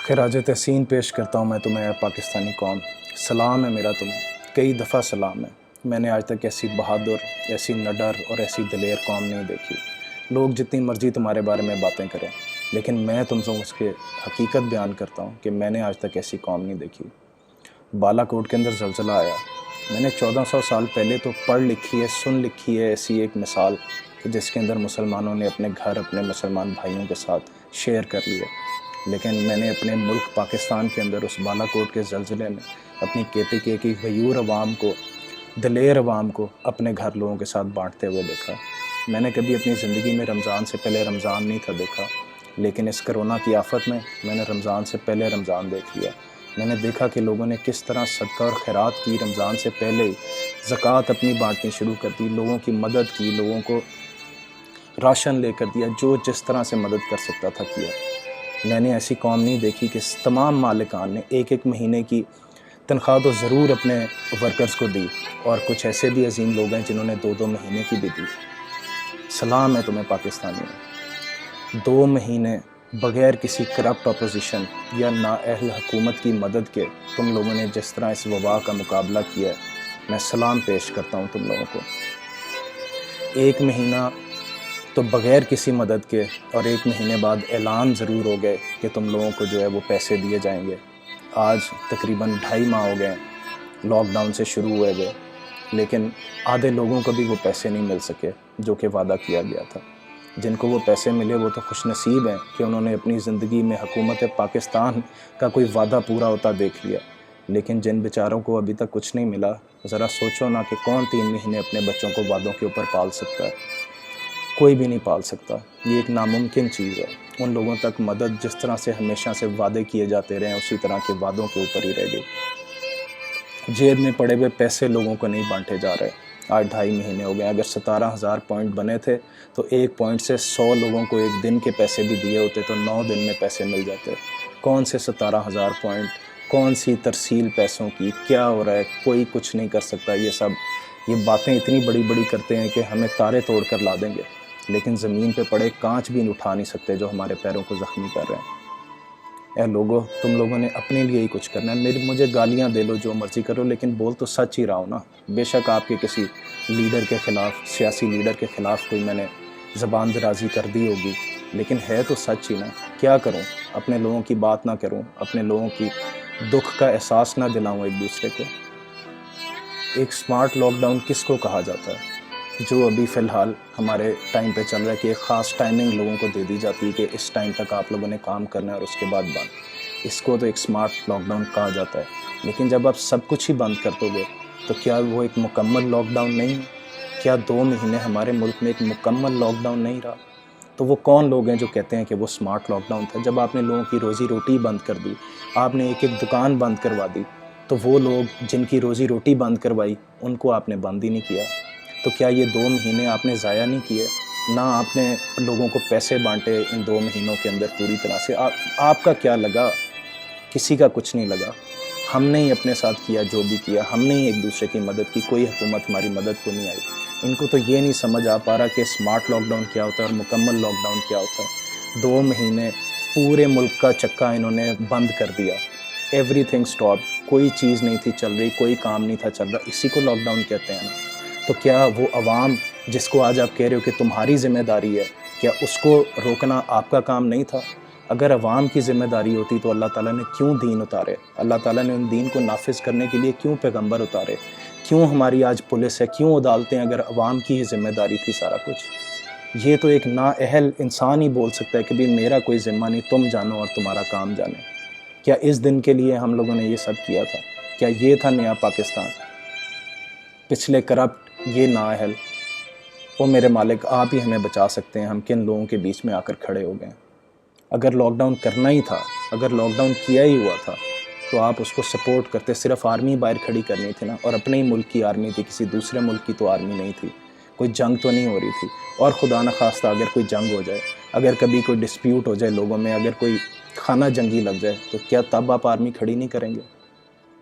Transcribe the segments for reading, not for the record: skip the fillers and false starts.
खराज तहसीन पेश करता हूँ मैं तुम्हें पाकिस्तानी कौम। सलाम है मेरा तुम्हें, कई दफ़ा सलाम है। मैंने आज तक ऐसी बहादुर, ऐसी निडर और ऐसी दलेर कौम नहीं देखी। लोग जितनी मर्ज़ी तुम्हारे बारे में बातें करें, लेकिन मैं तुमसे उसके हकीकत बयान करता हूँ कि मैंने आज तक ऐसी कौम नहीं देखी। बालाकोट के अंदर ज़लज़ला आया, मैंने 1400 साल पहले तो पढ़ लिखी है, सुन लिखी है ऐसी एक मिसाल कि जिसके अंदर मुसलमानों ने अपने घर अपने मुसलमान भाइयों के साथ शेयर कर लिया। लेकिन मैंने अपने मुल्क पाकिस्तान के अंदर उस बालाकोट के ज़लज़ले में अपनी KPK की गयूर अवाम को, दलेर अवाम को अपने घर लोगों के साथ बांटते हुए देखा। मैंने कभी अपनी ज़िंदगी में रमज़ान से पहले रमज़ान नहीं था देखा, लेकिन इस कोरोना की आफत में मैंने रमज़ान से पहले रमज़ान देख लिया। मैंने देखा कि लोगों ने किस तरह सदका और खैरात की, रमज़ान से पहले ही ज़कात अपनी बांटनी शुरू कर दी, लोगों की मदद की, लोगों को राशन लेकर दिया, जो जिस तरह से मदद कर सकता था किया। मैंने ऐसी कौम नहीं देखी कि तमाम मालिकान ने एक एक महीने की तनख्वाह तो ज़रूर अपने वर्कर्स को दी, और कुछ ऐसे भी अजीम लोग हैं जिन्होंने 2-2 महीने की भी दी। सलाम है तुम्हें पाकिस्तानियों, 2 महीने बग़ैर किसी करप्ट अपोजिशन या नाअहल हुकूमत की मदद के तुम लोगों ने जिस तरह इस वबा का मुकाबला किया है, मैं सलाम पेश करता हूँ तुम लोगों को। 1 महीना तो बग़ैर किसी मदद के, और 1 महीने बाद ऐलान ज़रूर हो गए कि तुम लोगों को जो है वो पैसे दिए जाएंगे। आज तकरीबन 2.5 माह हो गए लॉकडाउन से शुरू हुए गए, लेकिन आधे लोगों को भी वो पैसे नहीं मिल सके जो कि वादा किया गया था। जिनको वो पैसे मिले वो तो खुशनसीब हैं कि उन्होंने अपनी ज़िंदगी में हुकूमत पाकिस्तान का कोई वादा पूरा होता देख लिया, लेकिन जिन बेचारों को अभी तक कुछ नहीं मिला, ज़रा सोचो ना कि कौन 3 महीने अपने बच्चों को वादों के ऊपर पाल सकता है। कोई भी नहीं पाल सकता, ये एक नामुमकिन चीज़ है। उन लोगों तक मदद जिस तरह से हमेशा से वादे किए जाते रहे, उसी तरह के वादों के ऊपर ही रह गई। जेब में पड़े हुए पैसे लोगों को नहीं बांटे जा रहे। आज 2.5 महीने हो गए। अगर 17,000 पॉइंट बने थे तो 1 पॉइंट से 100 लोगों को 1 दिन के पैसे भी दिए होते तो 9 दिन में पैसे मिल जाते। कौन से 17,000 पॉइंट, कौन सी तरसील पैसों की, क्या हो रहा है, कोई कुछ नहीं कर सकता। ये बातें इतनी बड़ी बड़ी करते हैं कि हमें तारे तोड़ कर ला देंगे, लेकिन ज़मीन पे पड़े कांच भी उठा नहीं सकते जो हमारे पैरों को ज़ख्मी कर रहे हैं। ए लोगो, तुम लोगों ने अपने लिए ही कुछ करना है। मुझे गालियां दे लो, जो मर्ज़ी करो, लेकिन बोल तो सच ही रहा हूँ ना। बेशक आपके किसी लीडर के ख़िलाफ़, सियासी लीडर के ख़िलाफ़ कोई मैंने ज़बान दराज़ी कर दी होगी, लेकिन है तो सच ही ना। क्या करूँ, अपने लोगों की बात ना करूँ, अपने लोगों की दुख का एहसास ना दिलाऊँ एक दूसरे को। एक स्मार्ट लॉकडाउन किसको कहा जाता है? जो अभी फ़िलहाल हमारे टाइम पे चल रहा है कि एक ख़ास टाइमिंग लोगों को दे दी जाती है कि इस टाइम तक आप लोगों ने काम करना है और उसके बाद बंद। इसको तो एक स्मार्ट लॉकडाउन कहा जाता है। लेकिन जब आप सब कुछ ही बंद कर दोगे तो क्या वो एक मुकम्मल लॉकडाउन नहीं है? क्या 2 महीने हमारे मुल्क में एक मुकम्मल लॉकडाउन नहीं रहा? तो वो कौन लोग हैं जो कहते हैं कि वो स्मार्ट लॉकडाउन था? जब आपने लोगों की रोज़ी रोटी बंद कर दी, आपने एक एक दुकान बंद करवा दी, तो वो लोग जिनकी रोज़ी रोटी बंद करवाई उनको आपने बंद ही नहीं किया। तो क्या ये 2 महीने आपने ज़ाया नहीं किए? ना आपने लोगों को पैसे बांटे इन 2 महीनों के अंदर पूरी तरह से? आपका क्या लगा? किसी का कुछ नहीं लगा। हमने ही अपने साथ किया जो भी किया, हमने ही एक दूसरे की मदद की, कोई हुकूमत हमारी मदद को नहीं आई। इनको तो ये नहीं समझ आ पा रहा कि स्मार्ट लॉकडाउन क्या होता है और मुकम्मल लॉकडाउन क्या होता है। 2 महीने पूरे मुल्क का चक्का इन्होंने बंद कर दिया। एवरीथिंग स्टॉप, कोई चीज़ नहीं थी चल रही, कोई काम नहीं था चल रहा। इसी को लॉकडाउन कहते हैं ना। तो क्या वो अवाम जिसको आज आप कह रहे हो कि तुम्हारी ज़िम्मेदारी है, क्या उसको रोकना आपका काम नहीं था? अगर अवाम की ज़िम्मेदारी होती तो अल्लाह ताला ने क्यों दीन उतारे? अल्लाह ताला ने उन दीन को नाफिज करने के लिए क्यों पैगंबर उतारे? क्यों हमारी आज पुलिस है, क्यों अदालतें, अगर अवाम की ही ज़िम्मेदारी थी सारा कुछ? ये तो एक नाअहल इंसान ही बोल सकता है कि भाई मेरा कोई ज़िम्मा नहीं, तुम जानो और तुम्हारा काम जाने। क्या इस दिन के लिए हम लोगों ने ये सब किया था? क्या ये था नया पाकिस्तान? पिछले करप्ट ये नाअहल, वो मेरे मालिक आप ही हमें बचा सकते हैं। हम किन लोगों के बीच में आकर खड़े हो गए। अगर लॉकडाउन करना ही था, अगर लॉकडाउन किया ही हुआ था, तो आप उसको सपोर्ट करते। सिर्फ आर्मी बाहर खड़ी करनी थी ना, और अपने ही मुल्क की आर्मी थी, किसी दूसरे मुल्क की तो आर्मी नहीं थी। कोई जंग तो नहीं हो रही थी। और खुदा न खास्ता अगर कोई जंग हो जाए, अगर कभी कोई डिस्प्यूट हो जाए लोगों में, अगर कोई खाना जंगी लग जाए, तो क्या तब आप आर्मी खड़ी नहीं करेंगे?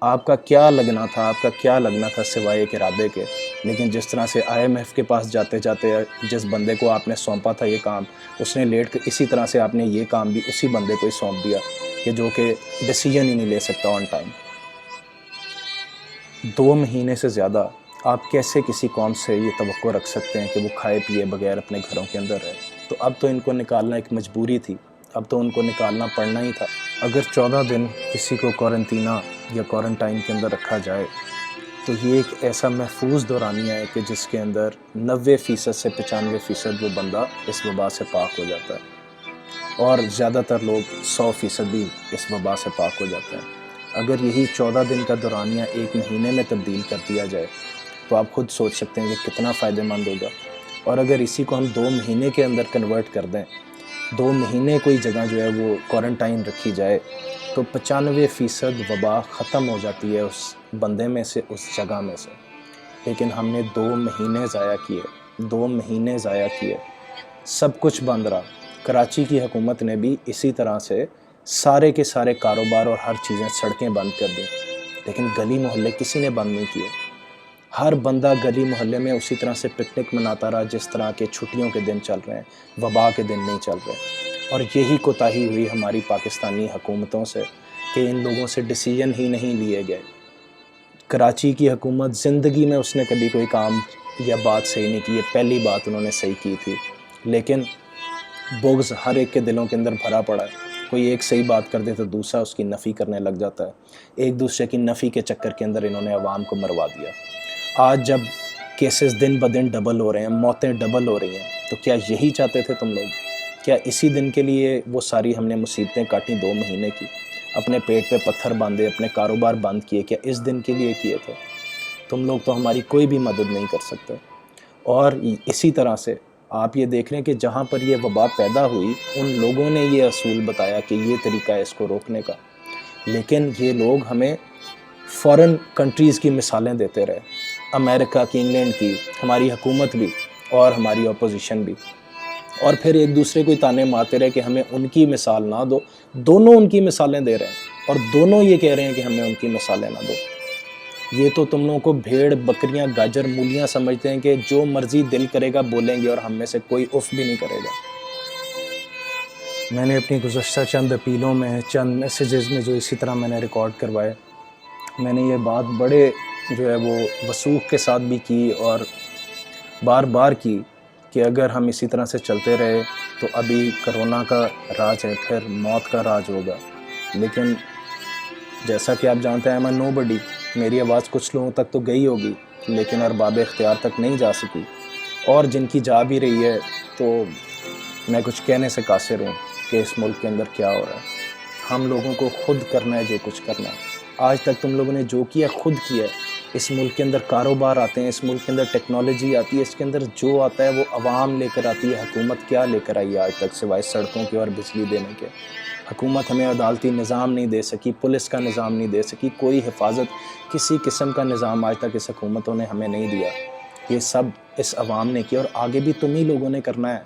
आपका क्या लगना था, आपका क्या लगना था सिवाय एक इरादे के? लेकिन जिस तरह से IMF के पास जाते जाते जिस बंदे को आपने सौंपा था ये काम, उसने लेट कर, इसी तरह से आपने ये काम भी उसी बंदे को ही सौंप दिया کہ جو کہ ڈیسیجن ہی نہیں لے سکتا آن ٹائم. 2 مہینے سے زیادہ آپ کیسے کسی قوم سے یہ توقع رکھ سکتے ہیں کہ وہ کھائے پیے بغیر اپنے گھروں کے اندر رہے؟ تو اب تو ان کو نکالنا ایک مجبوری تھی، اب تو ان کو نکالنا پڑنا ہی تھا. اگر 14 دن کسی کو کوارنٹینہ یا کوارنٹائن کے اندر رکھا جائے تو یہ ایک ایسا محفوظ دورانیہ ہے کہ جس کے اندر 90% سے 95% وہ بندہ اس وبا سے پاک ہو جاتا ہے، اور زیادہ تر لوگ 100% بھی اس وبا سے پاک ہو جاتے ہیں. اگر یہی 14 دن کا دورانیہ 1 مہینے میں تبدیل کر دیا جائے تو آپ خود سوچ سکتے ہیں کہ کتنا فائدہ مند ہوگا. اور اگر اسی کو ہم 2 مہینے کے اندر کنورٹ کر دیں، 2 مہینے کوئی جگہ جو ہے وہ کوارنٹائن رکھی جائے تو 95% وبا ختم ہو جاتی ہے اس بندے میں سے، اس جگہ میں سے. لیکن ہم نے 2 مہینے ضائع کیے، 2 مہینے ضائع کیے، سب کچھ بند رہا. کراچی کی حکومت نے بھی اسی طرح سے سارے کے سارے کاروبار اور ہر چیزیں، سڑکیں بند کر دیں، لیکن گلی محلے کسی نے بند نہیں کیے. ہر بندہ گلی محلے میں اسی طرح سے پکنک مناتا رہا جس طرح کے چھٹیوں کے دن چل رہے ہیں، وبا کے دن نہیں چل رہے. اور یہی کوتاہی ہوئی ہماری پاکستانی حکومتوں سے کہ ان لوگوں سے ڈیسیجن ہی نہیں لیے گئے. کراچی کی حکومت زندگی میں اس نے کبھی کوئی کام یا بات صحیح نہیں کی ہے، پہلی بات انہوں نے صحیح کی تھی، لیکن بغض ہر ایک کے دلوں کے اندر بھرا پڑا ہے. کوئی ایک صحیح بات کر دے تو دوسرا اس کی نفی کرنے لگ جاتا ہے. ایک دوسرے کی نفی کے چکر کے اندر انہوں نے عوام کو مروا دیا. آج جب کیسز دن بدن ڈبل ہو رہے ہیں، موتیں ڈبل ہو رہی ہیں، تو کیا یہی چاہتے تھے تم لوگ؟ کیا اسی دن کے لیے وہ ساری ہم نے مصیبتیں کاٹیں 2 مہینے کی، اپنے پیٹ پہ پتھر باندھے، اپنے کاروبار بند کیے؟ کیا اس دن کے لیے کیے تھے؟ تم لوگ تو ہماری کوئی بھی مدد نہیں کر سکتے. اور اسی طرح سے آپ یہ دیکھ رہے ہیں کہ جہاں پر یہ وبا پیدا ہوئی ان لوگوں نے یہ اصول بتایا کہ یہ طریقہ ہے اس کو روکنے کا، لیکن یہ لوگ ہمیں فورن کنٹریز کی مثالیں دیتے رہے، امریکہ کی، انگلینڈ کی، ہماری حکومت بھی اور ہماری اپوزیشن بھی. اور پھر ایک دوسرے کو تانے مارتے رہے کہ ہمیں ان کی مثال نہ دو. دونوں ان کی مثالیں دے رہے ہیں اور دونوں یہ کہہ رہے ہیں کہ ہمیں ان کی مثالیں نہ دو. یہ تو تم لوگوں کو بھیڑ بکریاں گاجر مولیاں سمجھتے ہیں کہ جو مرضی دل کرے گا بولیں گے اور ہم میں سے کوئی اف بھی نہیں کرے گا. میں نے اپنی گزشتہ چند اپیلوں میں، چند میسیجز میں جو اسی طرح میں نے ریکارڈ کروائے، میں نے یہ بات بڑے جو ہے وہ وثوق کے ساتھ بھی کی اور بار بار کی کہ اگر ہم اسی طرح سے چلتے رہے تو ابھی کرونا کا راج ہے، پھر موت کا راج ہوگا. لیکن جیسا کہ آپ جانتے ہیں، میں نو بڈی، میری آواز کچھ لوگوں تک تو گئی ہوگی لیکن ارباب اختیار تک نہیں جا سکی، اور جن کی جا بھی رہی ہے تو میں کچھ کہنے سے قاصر ہوں کہ اس ملک کے اندر کیا ہو رہا ہے. ہم لوگوں کو خود کرنا ہے جو کچھ کرنا ہے. آج تک تم لوگوں نے جو کیا خود کیا ہے. اس ملک کے اندر کاروبار آتے ہیں، اس ملک کے اندر ٹیکنالوجی آتی ہے، اس کے اندر جو آتا ہے وہ عوام لے کر آتی ہے. حکومت کیا لے کر آئی ہے آج تک سوائے سڑکوں کے اور بجلی دینے کے؟ حکومت ہمیں عدالتی نظام نہیں دے سکی، پولیس کا نظام نہیں دے سکی، کوئی حفاظت کسی قسم کا نظام آج تک اس حکومتوں نے ہمیں نہیں دیا. یہ سب اس عوام نے کیا اور آگے بھی تم ہی لوگوں نے کرنا ہے.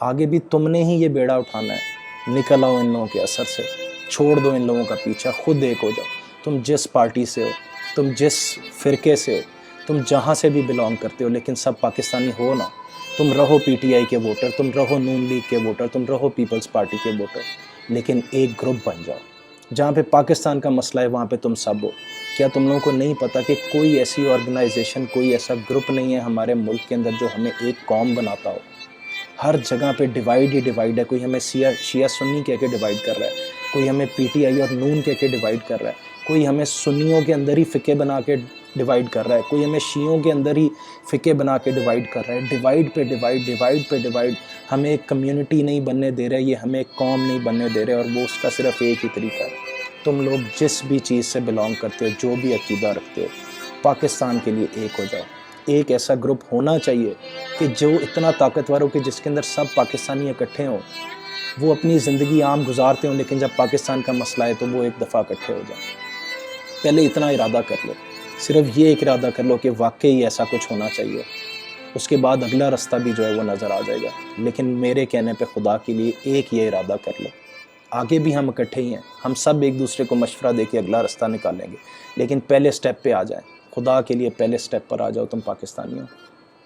آگے بھی تم نے ہی یہ بیڑا اٹھانا ہے. نکل آؤ ان لوگوں کے اثر سے، چھوڑ دو ان لوگوں کا پیچھا، خود ایک ہو جاؤ. تم جس پارٹی سے ہو، تم جس فرقے سے ہو، تم جہاں سے بھی بلانگ کرتے ہو، لیکن سب پاکستانی ہو نا. تم رہو پی ٹی آئی کے ووٹر، تم رہو نون لیگ کے ووٹر، تم رہو پیپلز پارٹی کے ووٹر، لیکن ایک گروپ بن جاؤ. جہاں پہ پاکستان کا مسئلہ ہے وہاں پہ تم سب ہو. کیا تم لوگوں کو نہیں پتہ کہ کوئی ایسی آرگنائزیشن، کوئی ایسا گروپ نہیں ہے ہمارے ملک کے اندر جو ہمیں ایک قوم بناتا ہو؟ ہر جگہ پہ ڈیوائیڈ ہی ڈیوائیڈ ہے. کوئی ہمیں شیعہ سنی کہہ کے ڈیوائیڈ کر رہا ہے، کوئی ہمیں پی ٹی آئی اور نون کہہ کے ڈیوائیڈ کر رہا ہے، کوئی ہمیں سنیوں کے اندر ہی فقے بنا کے ڈیوائیڈ کر رہا ہے، کوئی ہمیں شیعوں کے اندر ہی فقے بنا کے ڈیوائیڈ کر رہا ہے. ڈیوائیڈ پہ ڈیوائیڈ، ڈیوائیڈ پہ ڈیوائیڈ. ہمیں ایک کمیونٹی نہیں بننے دے رہے، یہ ہمیں ایک قوم نہیں بننے دے رہے، اور وہ اس کا صرف ایک ہی طریقہ ہے. تم لوگ جس بھی چیز سے بلانگ کرتے ہو، جو بھی عقیدہ رکھتے ہو، پاکستان کے لیے ایک ہو جاؤ. ایک ایسا گروپ ہونا چاہیے کہ جو اتنا طاقتور ہو کہ جس کے اندر سب پاکستانی اکٹھے ہوں. وہ اپنی زندگی عام گزارتے ہوں لیکن جب پاکستان کا مسئلہ ہے تو وہ ایک دفعہ اکٹھے ہو جائیں. پہلے اتنا ارادہ کر لو، صرف یہ ایک ارادہ کر لو کہ واقعی ایسا کچھ ہونا چاہیے. اس کے بعد اگلا رستہ بھی جو ہے وہ نظر آ جائے گا. لیکن میرے کہنے پہ خدا کے لیے ایک یہ ارادہ کر لو. آگے بھی ہم اکٹھے ہی ہیں، ہم سب ایک دوسرے کو مشورہ دے کے اگلا رستہ نکالیں گے، لیکن پہلے سٹیپ پہ آ جائیں. خدا کے لیے پہلے سٹیپ پر آ جاؤ تم پاکستانیوں.